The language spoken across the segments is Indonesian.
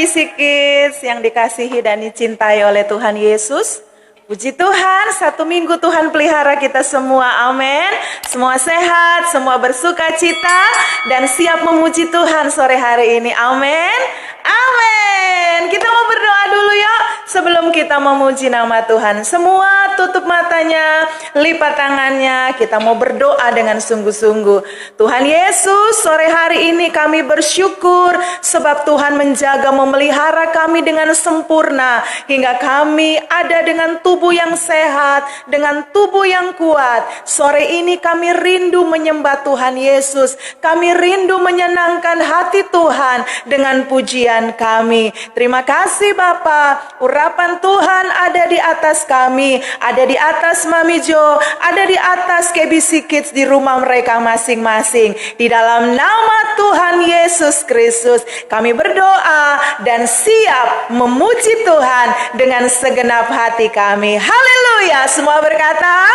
KBC Kids yang dikasihi dan dicintai oleh Tuhan Yesus. Puji Tuhan, 1 minggu Tuhan pelihara kita semua, amin. Semua sehat, semua bersuka cita, dan siap memuji Tuhan sore hari ini, amin. Amin. Kita mau berdoa dulu yuk, sebelum kita memuji nama Tuhan. Semua tutup matanya, lipat tangannya, kita mau berdoa dengan sungguh-sungguh. Tuhan Yesus, sore hari ini kami bersyukur, sebab Tuhan menjaga memelihara kami dengan sempurna, hingga kami ada dengan tubuh yang sehat, dengan tubuh yang kuat. Sore ini kami rindu menyembah Tuhan Yesus. Kami rindu menyenangkan hati Tuhan dengan pujian kami. Terima kasih Bapa. Urapan Tuhan ada di atas kami, ada di atas Mami Jo, ada di atas KBC Kids di rumah mereka masing-masing. Di dalam nama Tuhan Yesus Kristus, kami berdoa dan siap memuji Tuhan dengan segenap hati kami. Haleluya. Semua berkata,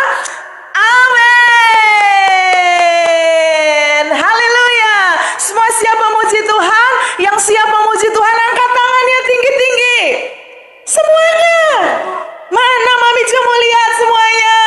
amin. Haleluya. Semua siap memuji Tuhan. Yang siap memuji Tuhan, angkat tangannya tinggi-tinggi. Semuanya. Mana Mami Jo mau lihat semuanya?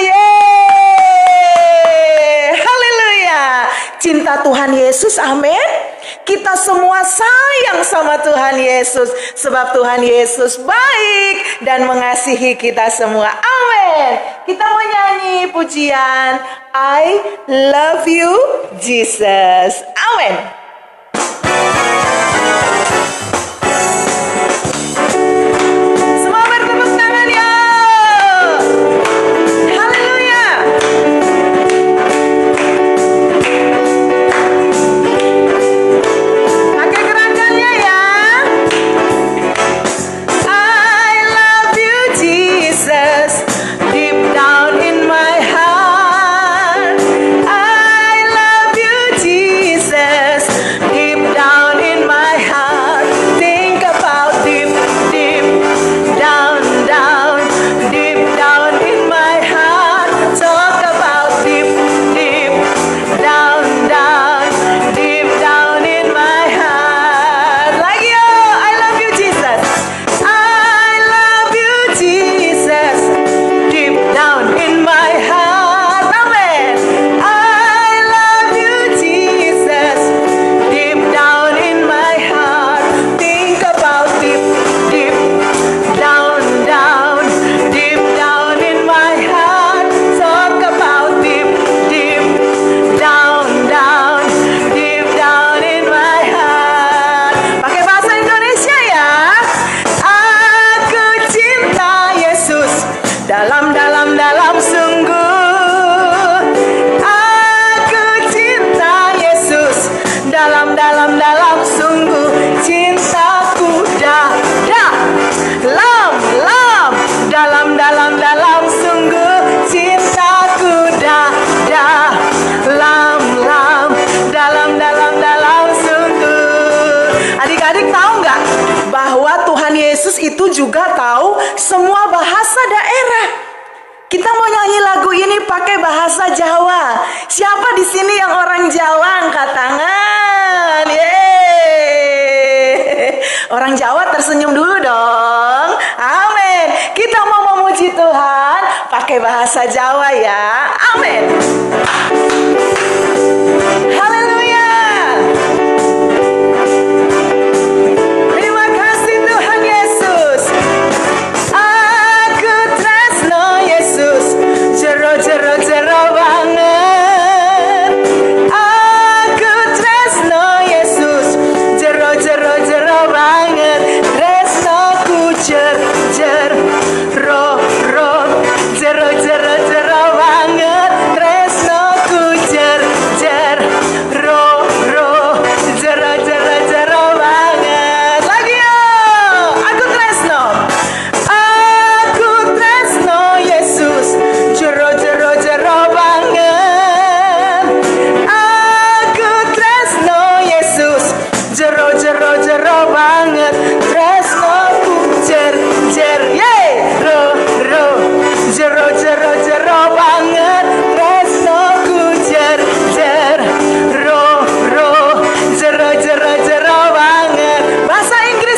Yeay. Haleluya. Cinta Tuhan Yesus, amin. Kita semua sayang sama Tuhan Yesus, sebab Tuhan Yesus baik dan mengasihi kita semua. Amin. Kita mau nyanyi pujian I love you Jesus. Amin. Semua bertepuk tangan ya. Haleluya. Pakai gerakannya ya. I love you Jesus, deep down in my heart. I love you Jesus, deep down in my heart. Think about deep, deep down, down, deep down in my heart. Talk about deep, deep down, down, deep down in my heart. Lagi yo, I love you Jesus. I love you Jesus, deep down in my heart. Amen. I love you Jesus, deep down in my heart. Think about deep, deep down, down, deep down in my heart. Talk about deep, deep down, down, deep down in my heart. Pakai bahasa Indonesia ya. Aku cinta Yesus dalam sungguh. Aku cinta Yesus dalam sungguh. Cintaku dalam sungguh. Cintaku dalam sungguh. Adik-adik tahu nggak bahwa Tuhan Yesus itu juga tahu semua bahasa daerah? Kita mau nyanyi lagu ini pakai bahasa Jawa. Siapa di sini yang orang Jawa? Angkat tangan. Yeay. Orang Jawa tersenyum dulu dong. Amin. Kita mau memuji Tuhan pakai bahasa Jawa ya. Amin. Haleluya. Terima kasih Tuhan Yesus. Aku tresno Yesus, jero banget. Aku tresno Yesus, jero banget. Tresnoku ro jero banget. Tresnoku Bahasa Inggris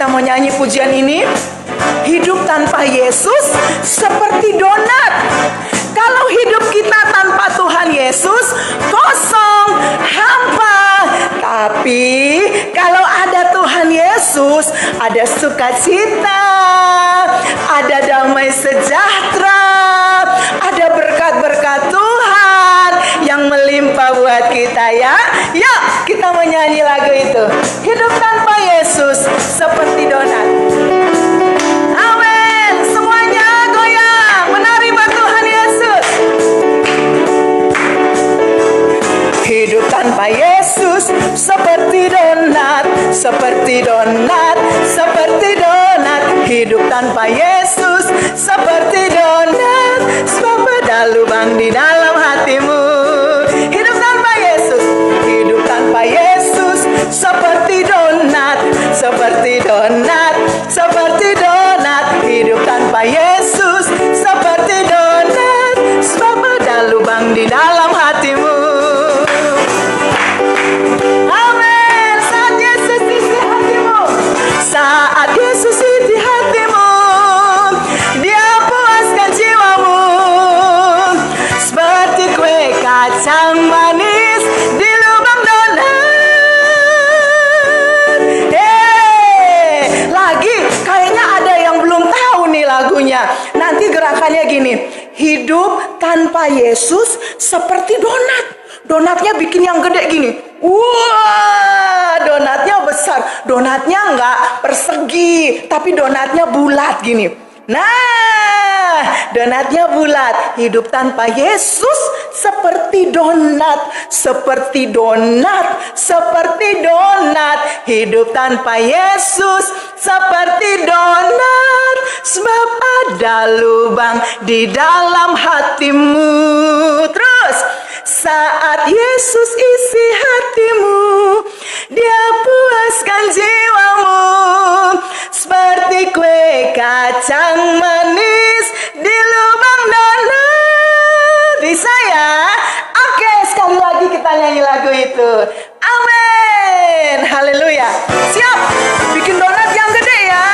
Kita mau nyanyi pujian ini. Hidup tanpa Yesus seperti donat. Kalau hidup kita tanpa Tuhan Yesus, kosong, hampa. Tapi kalau ada Tuhan Yesus, ada sukacita, ada damai sejahtera, ada berkat-berkat Tuhan yang melimpah buat kita ya. Yuk kita menyanyi lagu itu. Hidup tanpa Yesus seperti donat. Amin. Semuanya goyang, menari buat Tuhan Yesus. Hidup tanpa Yesus seperti donat, seperti donat, seperti donat. Hidup tanpa Yesus seperti donat, sebab ada lubang di dalam hatimu. Hidup tanpa Yesus, hidup tanpa Yesus seperti donat, seperti donat, seperti donat. Hidup tanpa Yesus seperti donat, sebab ada lubang di dalam hatimu. Amin. Saat Yesus isi hatimu, saat Yesus isi hatimu, Dia puaskan jiwamu seperti kue kacang manis di lubang donat. Lagi kayaknya ada yang belum tahu nih lagunya. Nanti gerakannya gini. Hidup tanpa Yesus seperti donat. Donatnya bikin yang gede gini. Wah, donatnya besar. Donatnya nggak persegi, tapi donatnya bulat gini. Nah, donatnya bulat. Hidup tanpa Yesus seperti donat, seperti donat, seperti donat. Hidup tanpa Yesus seperti donat, sebab ada lubang di dalam hatimu. Terus, saat Yesus isi hatimu, Dia puaskan jiwamu seperti kue kacang manis di lubang donat. Bisa ya? Oke, sekali lagi kita nyanyi lagu itu. Amin. Haleluya. Siap? Bikin donat yang gede ya.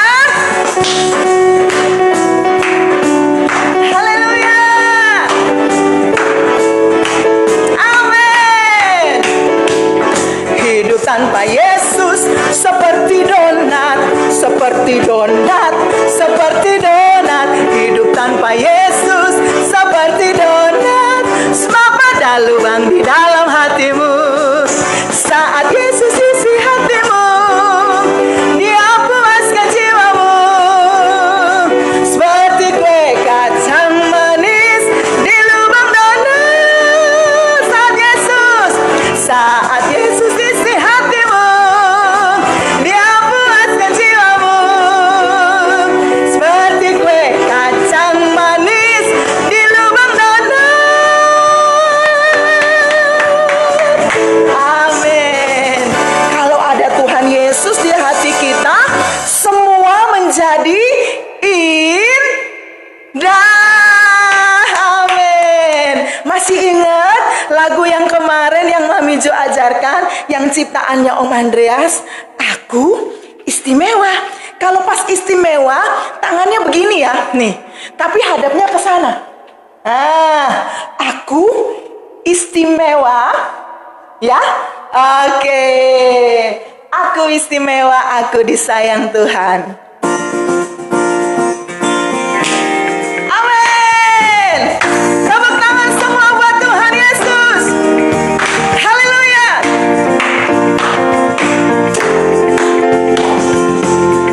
Haleluya. Amin. Hidup tanpa Yesus seperti donat, seperti donat, seperti donat. Hidup tanpa Yesus seperti donat, sebab ada lubang di dalam hatimu. Saat Yesus isi hatimu, Dia puaskan jiwamu seperti kue kacang manis di lubang donat. Saat Yesus isi hatimu, Dia puaskan jiwamu seperti kue kacang manis di lubang donat. Amin. Kalau ada Tuhan Yesus di hati kita, semua menjadi indah. Amin. Masih ingat lagu yang kemarin yang Mami Jo ajarkan, yang ciptaannya Om Andreas? Aku istimewa. Kalau pas istimewa, tangannya begini ya, nih. Tapi hadapnya ke sana. Aku istimewa, ya. Oke. Aku istimewa, aku disayang Tuhan. Amin. Tepuk tangan semua buat Tuhan Yesus. Haleluya.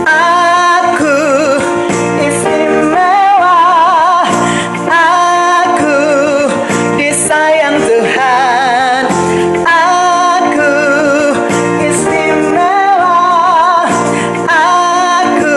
Aku istimewa, aku disayang Tuhan. Aku istimewa, aku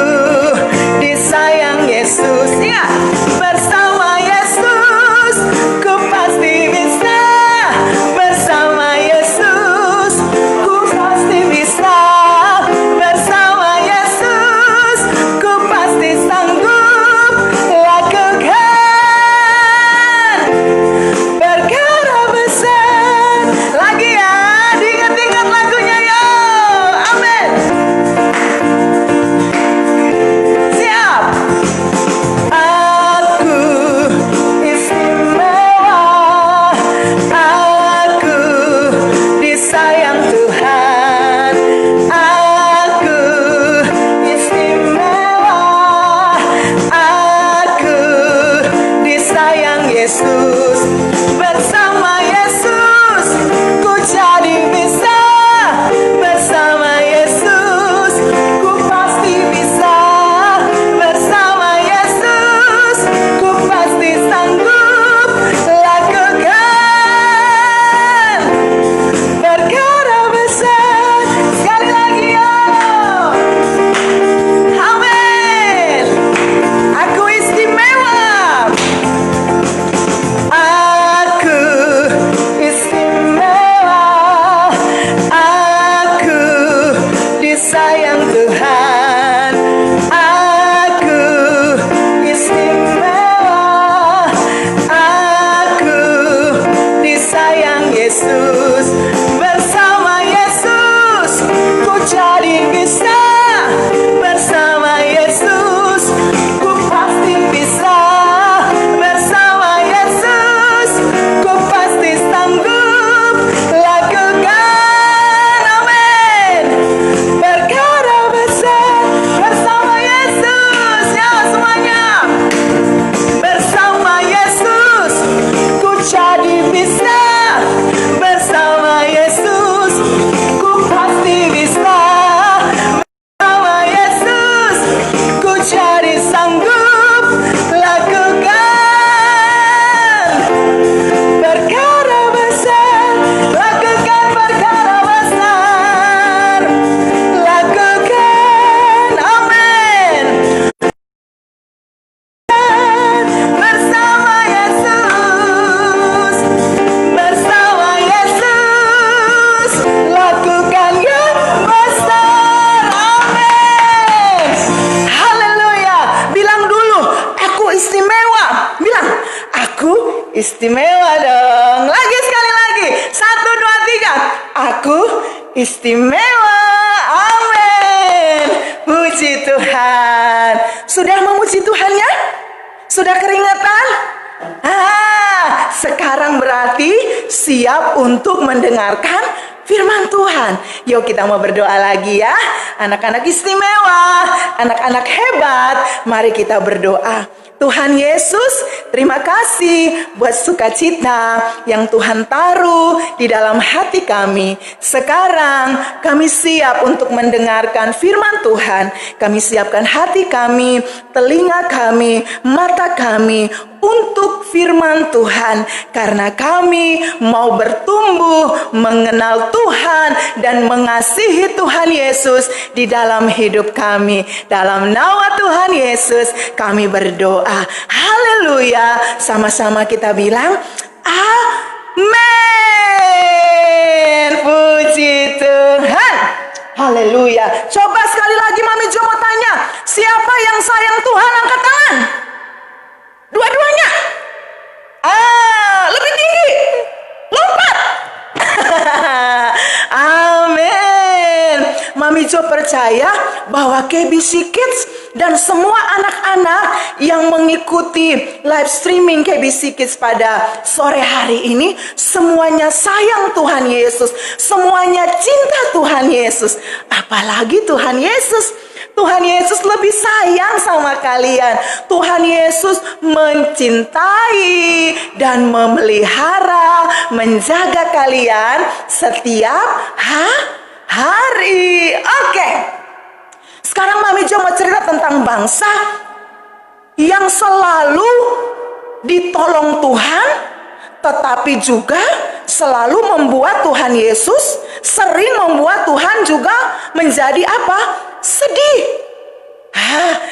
istimewa dong. Lagi sekali lagi. 1, 2, 3. Aku istimewa. Amin. Puji Tuhan. Sudah memuji Tuhan ya? Sudah keringetan? Sekarang berarti siap untuk mendengarkan firman Tuhan. Yuk kita mau berdoa lagi ya. Anak-anak istimewa, anak-anak hebat, mari kita berdoa. Tuhan Yesus, terima kasih buat sukacita yang Tuhan taruh di dalam hati kami. Sekarang kami siap untuk mendengarkan firman Tuhan. Kami siapkan hati kami, telinga kami, mata kami untuk firman Tuhan. Karena kami mau bertumbuh mengenal Tuhan dan mengasihi Tuhan Yesus di dalam hidup kami. Dalam nama Tuhan Yesus kami berdoa. Haleluya. Sama-sama kita bilang amin. Puji Tuhan. Haleluya. Coba sekali lagi Mami Jo mau tanya, siapa yang sayang Tuhan? Angkat tangan. Dua-duanya. Lebih tinggi. Lompat. Amin. Mami Jo percaya bahwa KBC Kids dan semua anak-anak yang mengikuti live streaming KBC Kids pada sore hari ini, semuanya sayang Tuhan Yesus, semuanya cinta Tuhan Yesus. Apalagi Tuhan Yesus. Tuhan Yesus lebih sayang sama kalian. Tuhan Yesus mencintai dan memelihara, menjaga kalian setiap hari. Oke. Sekarang Mami Jo mau cerita tentang bangsa yang selalu ditolong Tuhan, tetapi juga selalu membuat Tuhan Yesus, sering membuat Tuhan juga menjadi apa? Sedih.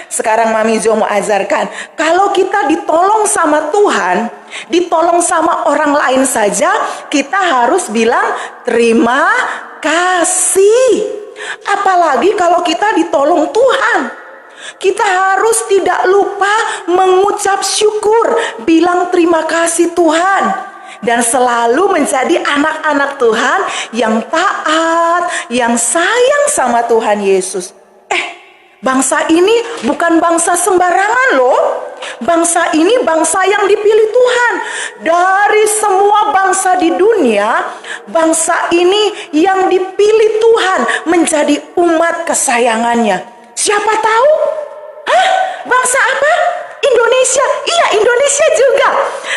Sekarang Mami Jo mau ajarkan, kalau kita ditolong sama Tuhan, ditolong sama orang lain saja, kita harus bilang terima kasih. Apalagi kalau kita ditolong Tuhan, kita harus tidak lupa mengucap syukur, bilang terima kasih Tuhan, dan selalu menjadi anak-anak Tuhan yang taat, yang sayang sama Tuhan Yesus. Bangsa ini bukan bangsa sembarangan loh. Bangsa ini bangsa yang dipilih Tuhan. Dari semua bangsa di dunia, bangsa ini yang dipilih Tuhan menjadi umat kesayangannya. Siapa tahu? Bangsa apa? Indonesia. Iya, Indonesia juga.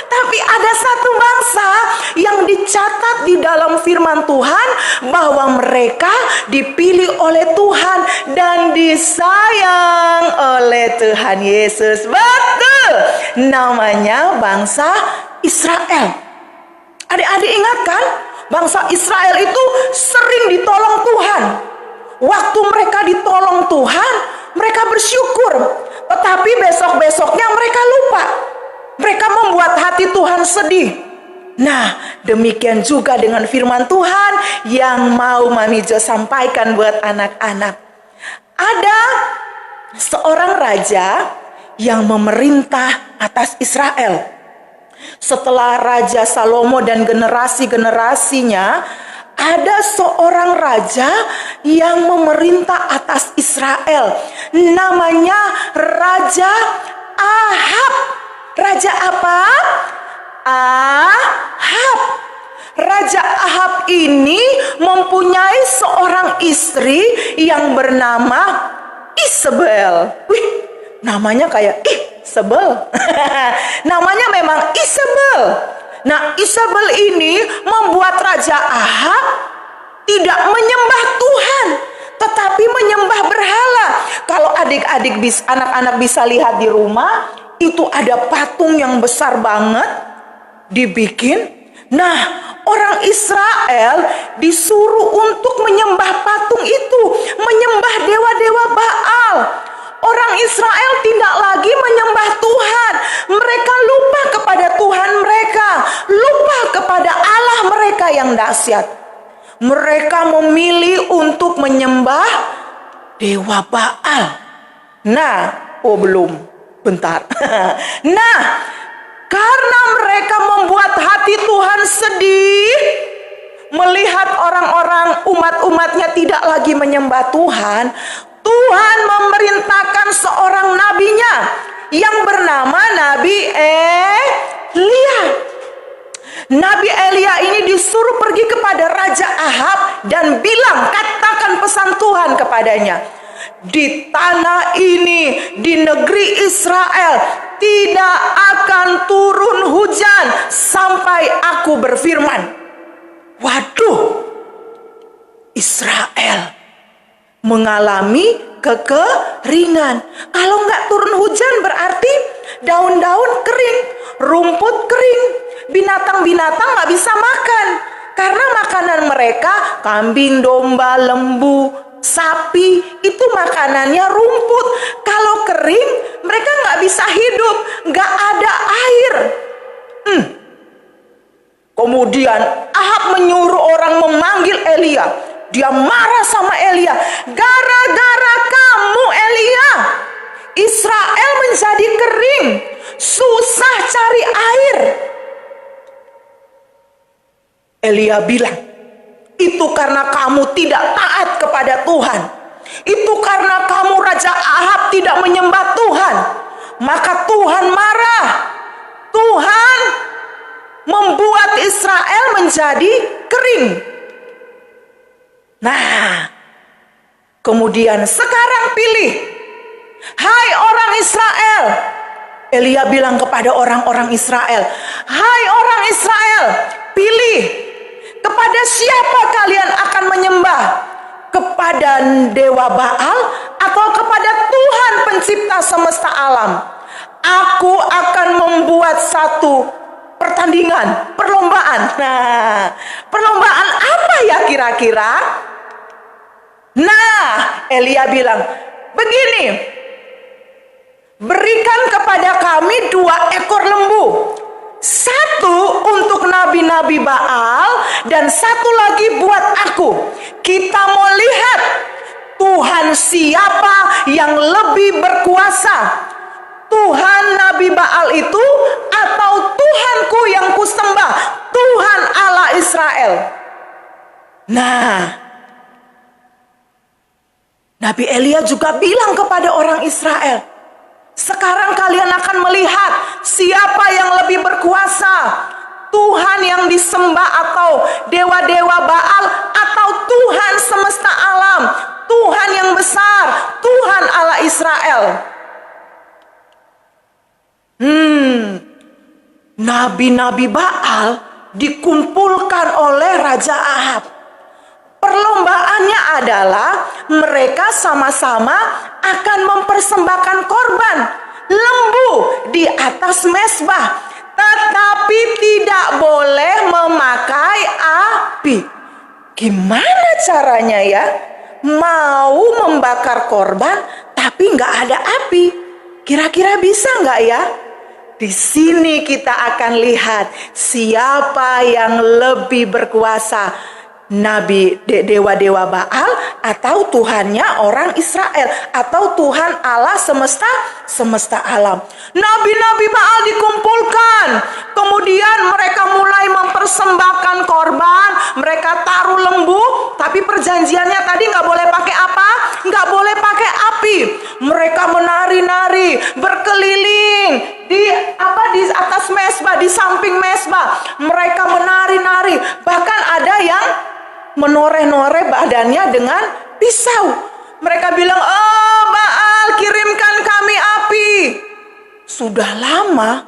Tapi ada satu bangsa yang dicatat di dalam firman Tuhan bahwa mereka dipilih oleh Tuhan dan disayang oleh Tuhan Yesus. Betul. Namanya bangsa Israel. Adik-adik ingat kan? Bangsa Israel itu sering ditolong Tuhan. Waktu mereka ditolong Tuhan, mereka bersyukur. Tetapi besok-besoknya mereka lupa. Mereka membuat hati Tuhan sedih. Nah, demikian juga dengan firman Tuhan yang mau Mami Jo sampaikan buat anak-anak. Ada seorang raja yang memerintah atas Israel. Setelah Raja Salomo dan generasi-generasinya, ada seorang raja yang memerintah atas Israel. Namanya Raja Ahab. Raja apa? Ahab. Raja Ahab ini mempunyai seorang istri yang bernama Isabel. Wih, namanya kayak sebel. Namanya memang Isabel. Nah, Isabel ini membuat Raja Ahab tidak menyembah Tuhan, tetapi menyembah berhala. Kalau adik-adik anak-anak bisa lihat di rumah, itu ada patung yang besar banget dibikin. Nah, orang Israel disuruh untuk menyembah patung itu, menyembah dewa-dewa Baal. Orang Israel tidak lagi menyembah Tuhan. Mereka lupa kepada Tuhan mereka, lupa kepada Allah mereka yang dahsyat. Mereka memilih untuk menyembah dewa Baal. Nah, belum. Bentar. Nah, Karena mereka membuat hati Tuhan sedih, melihat orang-orang umat-umatnya tidak lagi menyembah Tuhan, Tuhan memerintahkan seorang nabinya yang bernama Nabi Elia. Nabi Elia ini disuruh pergi kepada Raja Ahab dan bilang, katakan pesan Tuhan kepadanya. Di tanah ini, di negeri Israel, tidak akan turun hujan sampai aku berfirman. Waduh, Israel mengalami kekeringan. Kalau nggak turun hujan berarti daun-daun kering, rumput kering, binatang-binatang nggak bisa makan. Karena makanan mereka kambing, domba, lembu, sapi, itu makanannya rumput. Kalau kering mereka nggak bisa hidup, nggak ada air. Kemudian Ahab menyuruh orang memanggil Elia. Dia marah sama Elia. Gara-gara kamu Elia, Israel menjadi kering, susah cari air. Elia bilang, itu karena kamu tidak taat kepada Tuhan. Itu karena kamu Raja Ahab tidak menyembah Tuhan. Maka Tuhan marah. Tuhan membuat Israel menjadi kering. Nah, kemudian sekarang pilih. Hai orang Israel. Elia bilang kepada orang-orang Israel, hai orang Israel, pilih. Kepada siapa kalian akan menyembah? Kepada dewa Baal atau kepada Tuhan pencipta semesta alam? Aku akan membuat satu pertandingan, perlombaan. Nah, perlombaan apa ya kira-kira? Nah, Elia bilang, begini, berikan kepada kami 2 ekor lembu. 1 untuk nabi-nabi Baal dan 1 lagi buat aku. Kita mau lihat Tuhan siapa yang lebih berkuasa. Tuhan Nabi Baal itu atau Tuhanku yang kusembah, Tuhan Allah Israel. Nah, Nabi Elia juga bilang kepada orang Israel, sekarang kalian akan melihat siapa yang lebih berkuasa. Tuhan yang disembah atau dewa-dewa Baal atau Tuhan semesta alam, Tuhan yang besar, Tuhan Allah Israel. Nabi-nabi Baal dikumpulkan oleh Raja Ahab. Perlombaannya adalah mereka sama-sama akan mempersembahkan korban lembu di atas mezbah, tetapi tidak boleh memakai api. Gimana caranya ya? Mau membakar korban tapi nggak ada api. Kira-kira bisa nggak ya? Di sini kita akan lihat siapa yang lebih berkuasa, nabi dewa-dewa Baal atau Tuhannya orang Israel atau Tuhan Allah semesta alam. Nabi-nabi Baal dikumpulkan, kemudian mereka mulai mempersembahkan korban, mereka taruh lembu, tapi perjanjiannya tadi nggak boleh pakai apa? Nggak boleh pakai api. Mereka menari-nari, berkeliling di atas mezbah, di samping mezbah. Mereka menari-nari, bahkan ada yang menoreh-noreh badannya dengan pisau. Mereka bilang, oh Baal, kirimkan kami api. Sudah lama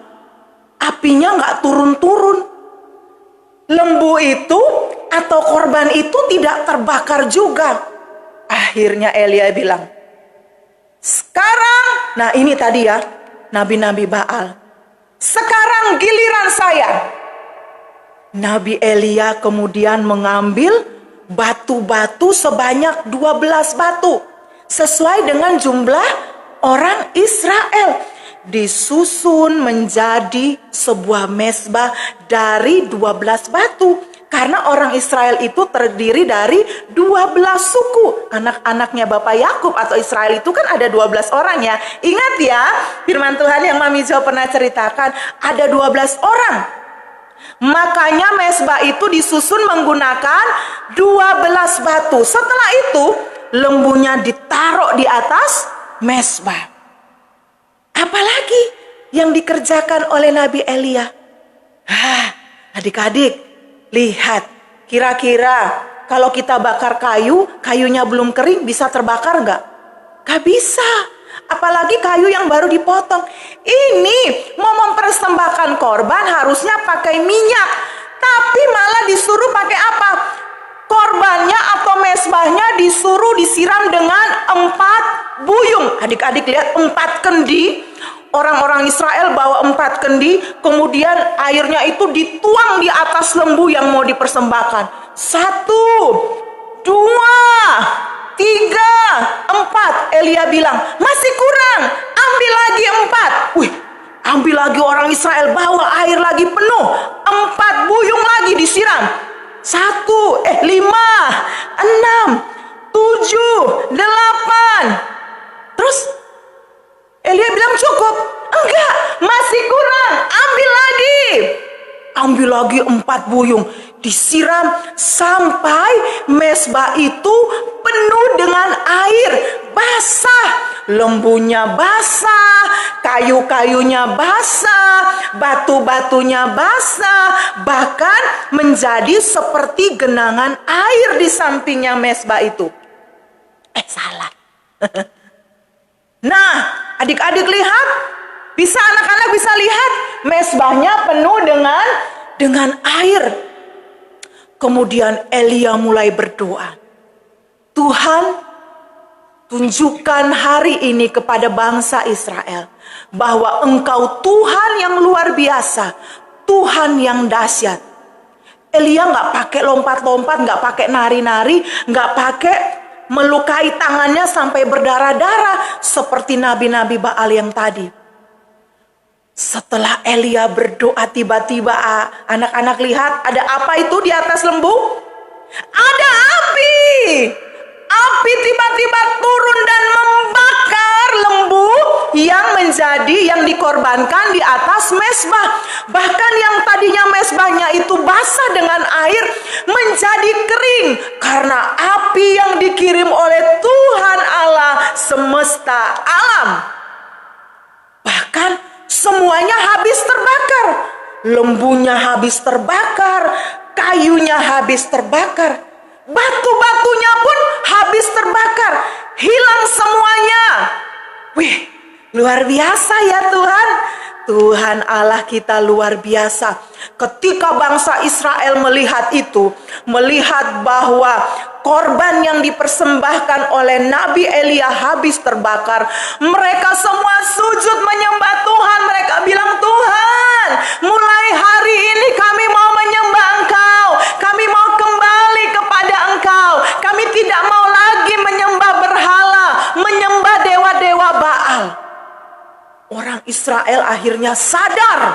apinya nggak turun-turun. Lembu itu atau korban itu tidak terbakar juga. Akhirnya Elia bilang, sekarang, nah ini tadi ya, nabi-nabi Baal. Sekarang giliran saya. Nabi Elia kemudian mengambil batu-batu sebanyak 12 batu. Sesuai dengan jumlah orang Israel. Disusun menjadi sebuah mezbah dari 12 batu. Karena orang Israel itu terdiri dari 12 suku. Anak-anaknya Bapak Yakub atau Israel itu kan ada 12 orang ya. Ingat ya, firman Tuhan yang Mami Jo pernah ceritakan, ada 12 orang. Makanya mezbah itu disusun menggunakan 12 batu. Setelah itu, lembunya ditaruh di atas mezbah. Apalagi yang dikerjakan oleh Nabi Elia? Adik-adik, lihat, kira-kira kalau kita bakar kayu, kayunya belum kering, bisa terbakar nggak? Nggak bisa. Apalagi kayu yang baru dipotong. Ini mau mempersembahkan korban harusnya pakai minyak. Tapi malah disuruh pakai apa? Korbannya atau mezbahnya disuruh disiram dengan 4 buyung. Adik-adik lihat, 4 kendi. Orang-orang Israel bawa 4 kendi, kemudian airnya itu dituang di atas lembu yang mau dipersembahkan. 1, 2, 3, 4. Elia bilang, masih kurang, ambil lagi 4. Ambil lagi, orang Israel bawa air lagi penuh. 4 buyung lagi disiram. 5, 6, 7, 8. Terus Elia bilang cukup. Enggak, masih kurang, ambil lagi. Ambil lagi 4 buyung. Disiram sampai mezbah itu penuh dengan air basah. Lembunya basah, kayu-kayunya basah, batu-batunya basah. Bahkan menjadi seperti genangan air di sampingnya mezbah itu. Salah. Nah, adik-adik lihat, anak-anak bisa lihat mezbahnya penuh dengan air. Kemudian Elia mulai berdoa, Tuhan, tunjukkan hari ini kepada bangsa Israel bahwa Engkau Tuhan yang luar biasa, Tuhan yang dahsyat. Elia nggak pakai lompat-lompat, nggak pakai nari-nari, nggak pakai melukai tangannya sampai berdarah-darah seperti nabi-nabi Baal yang tadi. Setelah Elia berdoa, tiba-tiba anak-anak lihat ada apa itu di atas lembu? Ada api. Api tiba-tiba turun dan membakar lembu yang dikorbankan di atas mezbah. Bahkan yang tadinya mezbahnya itu basah dengan air menjadi kering karena api yang dikirim oleh Tuhan Allah semesta alam. Bahkan semuanya habis terbakar. Lembunya habis terbakar, kayunya habis terbakar, batu-batunya pun habis terbakar, hilang semuanya. Wih, luar biasa ya Tuhan. Tuhan Allah kita luar biasa. Ketika bangsa Israel melihat itu, melihat bahwa korban yang dipersembahkan oleh Nabi Elia habis terbakar, mereka semua sujud menyembah Tuhan. Mereka bilang, Tuhan, mulai hari ini kami mau menyembah Engkau. Kami mau kembali kepada Engkau. Kami tidak mau lagi menyembah berhala, menyembah dewa-dewa Baal. Orang Israel akhirnya sadar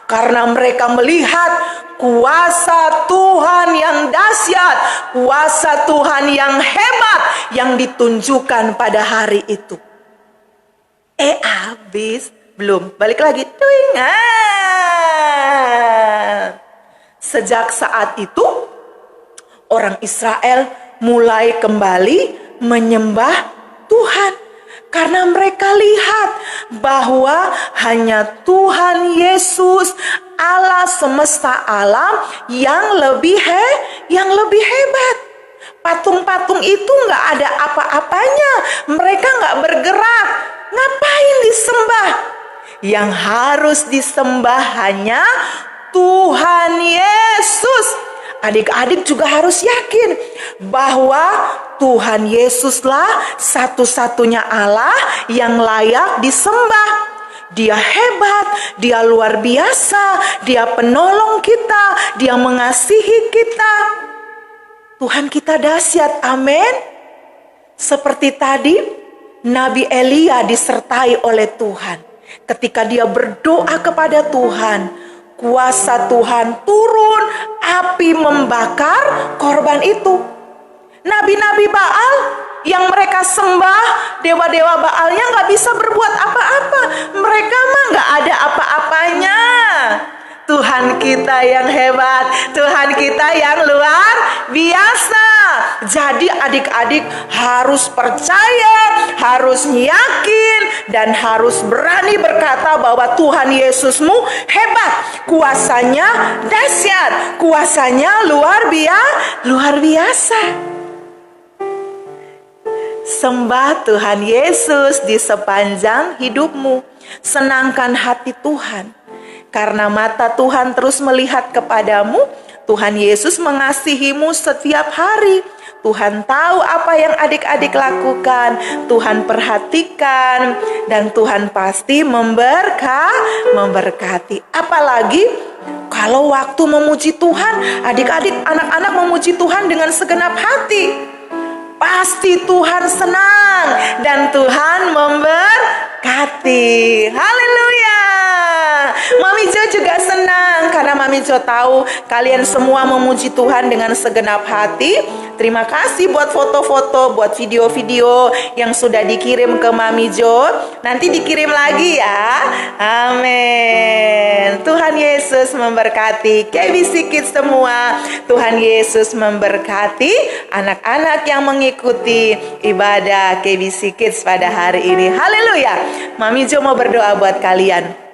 karena mereka melihat kuasa Tuhan yang dahsyat, kuasa Tuhan yang hebat yang ditunjukkan pada hari itu. Habis belum, balik lagi. Sejak saat itu orang Israel mulai kembali menyembah Tuhan. Karena mereka lihat bahwa hanya Tuhan Yesus, Allah semesta alam yang lebih hebat. Patung-patung itu nggak ada apa-apanya. Mereka nggak bergerak. Ngapain disembah? Yang harus disembah hanya Tuhan Yesus. Adik-adik juga harus yakin bahwa Tuhan Yesuslah satu-satunya Allah yang layak disembah. Dia hebat, dia luar biasa, dia penolong kita, dia mengasihi kita. Tuhan kita dahsyat, amin. Seperti tadi, Nabi Elia disertai oleh Tuhan. Ketika dia berdoa kepada Tuhan, kuasa Tuhan turun, api membakar korban itu. Nabi-nabi Baal yang mereka sembah, dewa-dewa Baalnya nggak bisa berbuat apa-apa. Mereka mah nggak ada apa-apanya. Tuhan kita yang hebat, Tuhan kita yang luar biasa. Jadi adik-adik harus percaya, harus yakin, dan harus berani berkata bahwa Tuhan Yesusmu hebat. Kuasanya dahsyat, kuasanya luar biasa. Sembah Tuhan Yesus di sepanjang hidupmu. Senangkan hati Tuhan. Karena mata Tuhan terus melihat kepadamu, Tuhan Yesus mengasihimu setiap hari. Tuhan tahu apa yang adik-adik lakukan, Tuhan perhatikan, dan Tuhan pasti memberkati. Apalagi kalau waktu memuji Tuhan, adik-adik, anak-anak memuji Tuhan dengan segenap hati, pasti Tuhan senang dan Tuhan memberkati. Haleluya. Mami Jo juga senang karena Mami Jo tahu kalian semua memuji Tuhan dengan segenap hati. Terima kasih buat foto-foto, buat video-video yang sudah dikirim ke Mami Jo. Nanti dikirim lagi ya. Amin. Tuhan Yesus memberkati KBC Kids semua. Tuhan Yesus memberkati anak-anak yang mengikuti ibadah KBC Kids pada hari ini. Haleluya. Mami Jo mau berdoa buat kalian.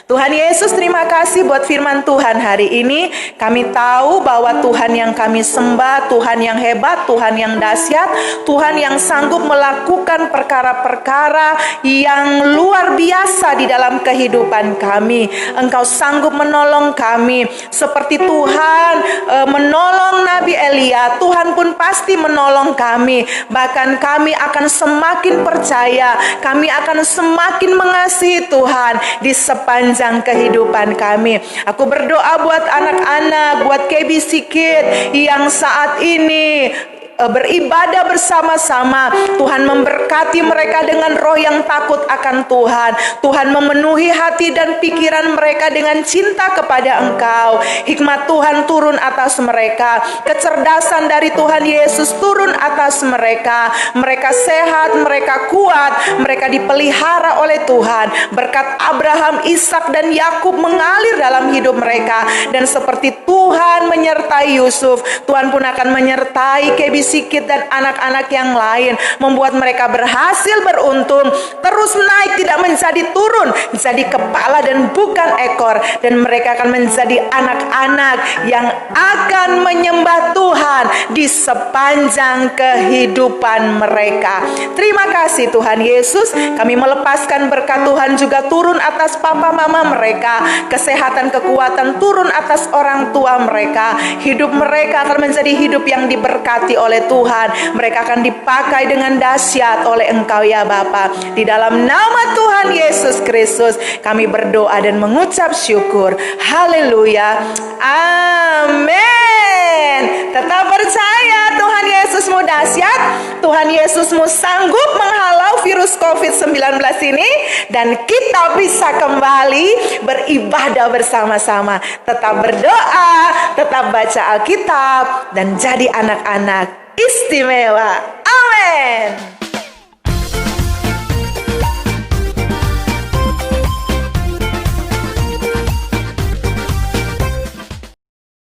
Tuhan Yesus, terima kasih buat firman Tuhan hari ini. Kami tahu bahwa Tuhan yang kami sembah, Tuhan yang hebat, Tuhan yang dahsyat, Tuhan yang sanggup melakukan perkara-perkara yang luar biasa di dalam kehidupan kami. Engkau sanggup menolong kami seperti Tuhan menolong Nabi Elia. Tuhan pun pasti menolong kami. Bahkan kami akan semakin percaya, kami akan semakin mengasihi Tuhan di sepanjang kehidupan kami. Aku berdoa buat anak-anak, buat KBC Kids yang saat ini beribadah bersama-sama. Tuhan memberkati mereka dengan roh yang takut akan Tuhan. Tuhan memenuhi hati dan pikiran mereka dengan cinta kepada Engkau. Hikmat Tuhan turun atas mereka. Kecerdasan dari Tuhan Yesus turun atas mereka. Mereka sehat, mereka kuat, mereka dipelihara oleh Tuhan. Berkat Abraham, Ishak, dan Yakub mengalir dalam hidup mereka. Dan seperti Tuhan menyertai Yusuf, Tuhan pun akan menyertai KBC Kids dan anak-anak yang lain, membuat mereka berhasil beruntung, terus naik, tidak menjadi turun, menjadi kepala dan bukan ekor. Dan mereka akan menjadi anak-anak yang akan menyembah Tuhan di sepanjang kehidupan mereka. Terima kasih Tuhan Yesus. Kami melepaskan berkat Tuhan juga turun atas papa mama mereka. Kesehatan, kekuatan turun atas orang tua mereka. Hidup mereka akan menjadi hidup yang diberkati oleh Tuhan. Mereka akan dipakai dengan dahsyat oleh Engkau ya Bapa. Di dalam nama Tuhan Yesus Kristus kami berdoa dan mengucap syukur. Haleluya. Amin. Tetap percaya Tuhan Yesusmu dahsyat. Tuhan Yesusmu sanggup menghalau virus COVID-19 ini. Dan kita bisa kembali beribadah bersama-sama. Tetap berdoa, tetap baca Alkitab, dan jadi anak-anak istimewa. Amin.